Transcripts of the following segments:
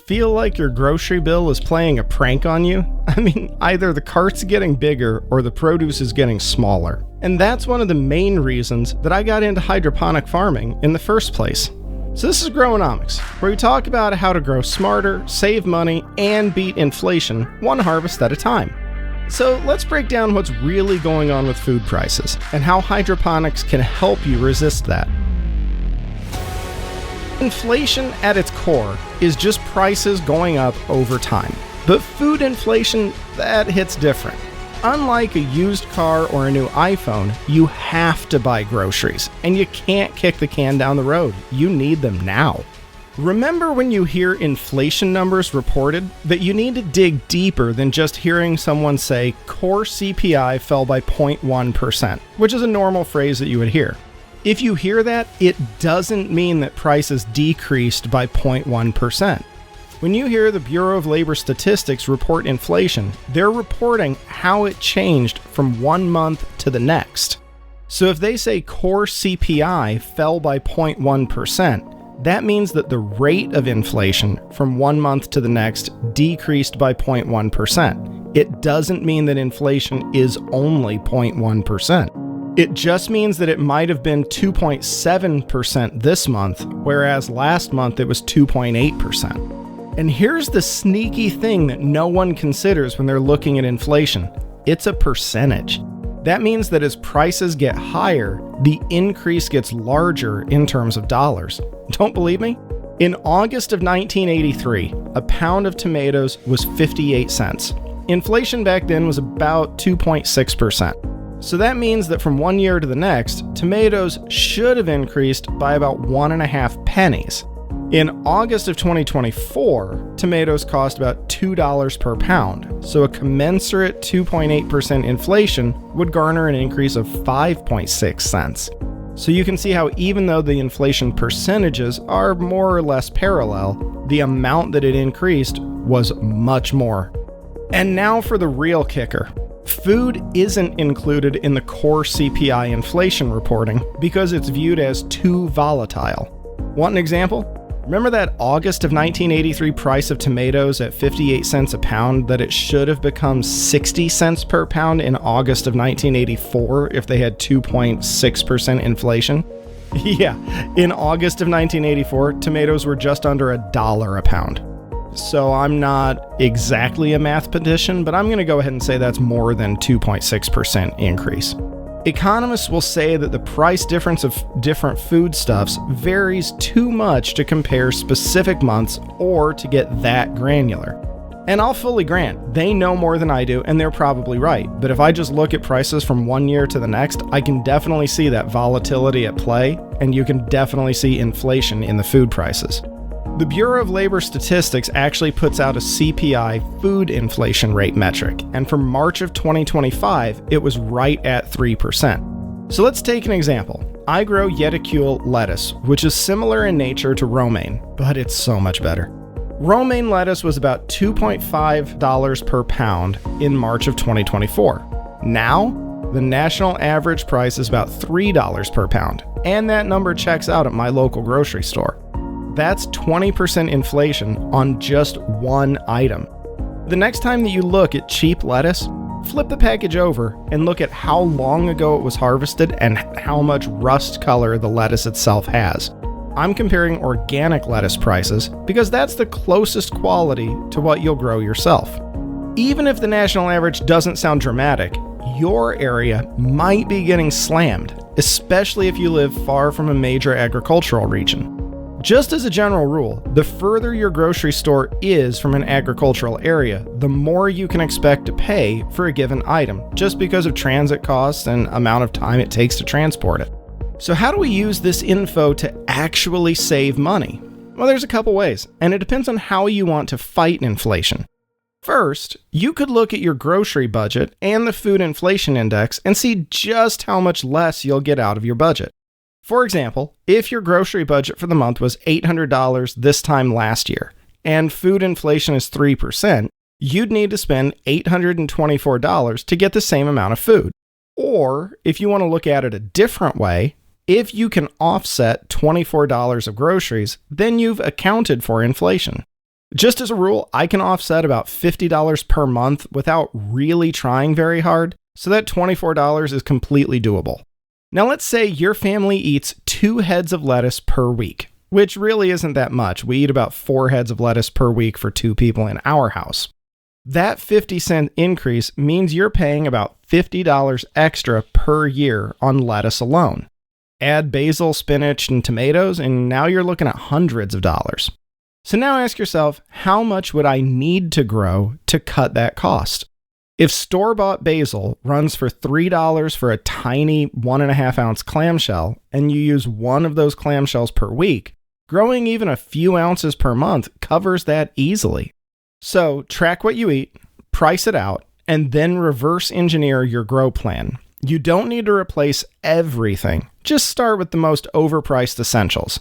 feel like your grocery bill is playing a prank on you? I mean, either the cart's getting bigger or the produce is getting smaller. And that's one of the main reasons that I got into hydroponic farming in the first place. So this is Growonomics, where we talk about how to grow smarter, save money, and beat inflation one harvest at a time. So let's break down what's really going on with food prices and how hydroponics can help you resist that. Inflation at its core is just prices going up over time. But food inflation, that hits different. Unlike a used car or a new iPhone, you have to buy groceries, and you can't kick the can down the road. You need them now. Remember when you hear inflation numbers reported, that you need to dig deeper than just hearing someone say core CPI fell by 0.1%, which is a normal phrase that you would hear. If you hear that, it doesn't mean that prices decreased by 0.1%. When you hear the Bureau of Labor Statistics report inflation, they're reporting how it changed from one month to the next. So if they say core CPI fell by 0.1%, that means that the rate of inflation from one month to the next decreased by 0.1%. It doesn't mean that inflation is only 0.1%. It just means that it might have been 2.7% this month, whereas last month it was 2.8%. And here's the sneaky thing that no one considers when they're looking at inflation. It's a percentage. That means that as prices get higher, the increase gets larger in terms of dollars. Don't believe me? In August of 1983, a pound of tomatoes was 58 cents. Inflation back then was about 2.6%. So that means that from one year to the next, tomatoes should have increased by about 1.5 pennies. In August of 2024, tomatoes cost about $2 per pound, so a commensurate 2.8% inflation would garner an increase of 5.6 cents. So you can see how even though the inflation percentages are more or less parallel, the amount that it increased was much more. And now for the real kicker. Food isn't included in the core CPI inflation reporting because it's viewed as too volatile. Want an example? Remember that August of 1983 price of tomatoes at 58 cents a pound that it should have become 60 cents per pound in August of 1984 if they had 2.6% inflation? Yeah, in August of 1984, tomatoes were just under $1 a pound. So I'm not exactly a mathematician, but I'm going to go ahead and say that's more than 2.6% increase. Economists will say that the price difference of different foodstuffs varies too much to compare specific months or to get that granular. And I'll fully grant, they know more than I do, and they're probably right. But if I just look at prices from one year to the next, I can definitely see that volatility at play, and you can definitely see inflation in the food prices. The Bureau of Labor Statistics actually puts out a CPI food inflation rate metric, and for March of 2025, it was right at 3%. So let's take an example. I grow Yeticule lettuce, which is similar in nature to romaine, but it's so much better. Romaine lettuce was about $2.5 per pound in March of 2024. Now, the national average price is about $3 per pound, and that number checks out at my local grocery store. That's 20% inflation on just one item. The next time that you look at cheap lettuce, flip the package over and look at how long ago it was harvested and how much rust color the lettuce itself has. I'm comparing organic lettuce prices because that's the closest quality to what you'll grow yourself. Even if the national average doesn't sound dramatic, your area might be getting slammed, especially if you live far from a major agricultural region. Just as a general rule, the further your grocery store is from an agricultural area, the more you can expect to pay for a given item, just because of transit costs and amount of time it takes to transport it. So how do we use this info to actually save money? Well, there's a couple ways, and it depends on how you want to fight inflation. First, you could look at your grocery budget and the food inflation index and see just how much less you'll get out of your budget. For example, if your grocery budget for the month was $800 this time last year, and food inflation is 3%, you'd need to spend $824 to get the same amount of food. Or, if you want to look at it a different way, if you can offset $24 of groceries, then you've accounted for inflation. Just as a rule, I can offset about $50 per month without really trying very hard, so that $24 is completely doable. Now let's say your family eats 2 heads of lettuce per week, which really isn't that much. We eat about 4 heads of lettuce per week for 2 people in our house. That 50-cent increase means you're paying about $50 extra per year on lettuce alone. Add basil, spinach, and tomatoes, and now you're looking at hundreds of dollars. So now ask yourself, how much would I need to grow to cut that cost? If store-bought basil runs for $3 for a tiny 1.5 ounce clamshell, and you use one of those clamshells per week, growing even a few ounces per month covers that easily. So track what you eat, price it out, and then reverse engineer your grow plan. You don't need to replace everything. Just start with the most overpriced essentials.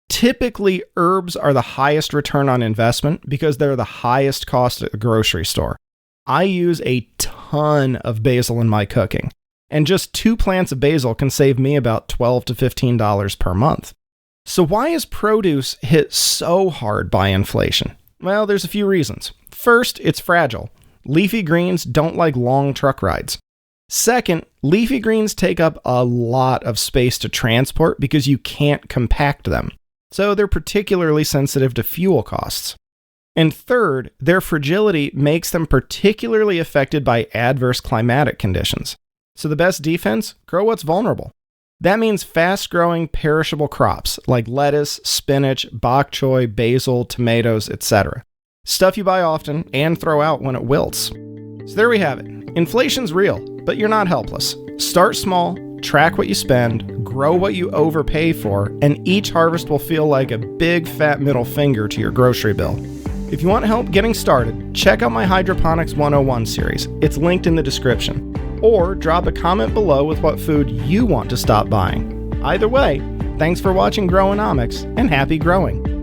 Typically, herbs are the highest return on investment because they're the highest cost at the grocery store. I use a ton of basil in my cooking, and just 2 plants of basil can save me about $12 to $15 per month. So why is produce hit so hard by inflation? Well, there's a few reasons. First, it's fragile. Leafy greens don't like long truck rides. Second, leafy greens take up a lot of space to transport because you can't compact them. So they're particularly sensitive to fuel costs. And third, their fragility makes them particularly affected by adverse climatic conditions. So the best defense? Grow what's vulnerable. That means fast-growing perishable crops like lettuce, spinach, bok choy, basil, tomatoes, etc. Stuff you buy often and throw out when it wilts. So there we have it. Inflation's real, but you're not helpless. Start small, track what you spend, grow what you overpay for, and each harvest will feel like a big fat middle finger to your grocery bill. If you want help getting started, check out my Hydroponics 101 series. It's linked in the description. Or drop a comment below with what food you want to stop buying. Either way, thanks for watching Growonomics and happy growing.